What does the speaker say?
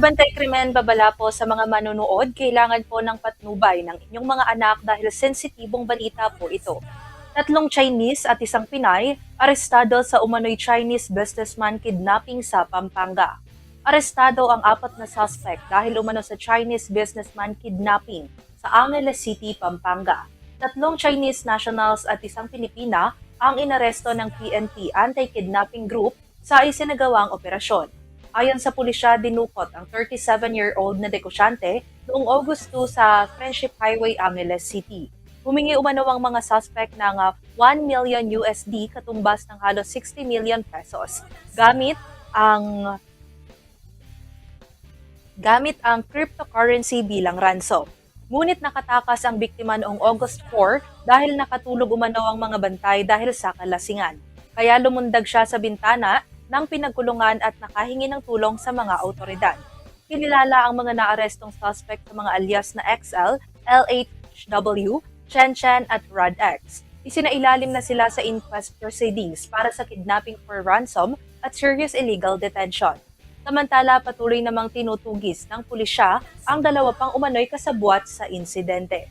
Laban kay krimen, babala po sa mga manonood, kailangan po ng patnubay ng inyong mga anak dahil sensitibong balita po ito. Tatlong Chinese at isang Pinay arestado sa umano'y Chinese businessman kidnapping sa Pampanga. Arestado ang apat na suspect dahil umano sa Chinese businessman kidnapping sa Angeles City, Pampanga. Tatlong Chinese nationals at isang Pilipina ang inaresto ng PNP Anti-Kidnapping Group sa isinagawang operasyon. Ayon sa pulisya, dinukot ang 37-year-old na negosyante noong August 2 sa Friendship Highway, Angeles City. Humingi umano ang mga suspect ng 1 million USD katumbas ng halos 60 million pesos ang gamit ang cryptocurrency bilang ransom. Ngunit nakatakas ang biktima noong August 4 dahil nakatulog umano ang mga bantay dahil sa kalasingan. Kaya lumundag siya sa bintana ng pinagkulungan at nakahingi ng tulong sa mga autoridad. Kinilala ang mga naarestong suspect sa mga alias na XL, LHW, Chen Chen at Rod X. Isinailalim na sila sa inquest proceedings para sa kidnapping for ransom at serious illegal detention. Samantala, patuloy namang tinutugis ng pulisya ang dalawa pang umano'y kasabwat sa insidente.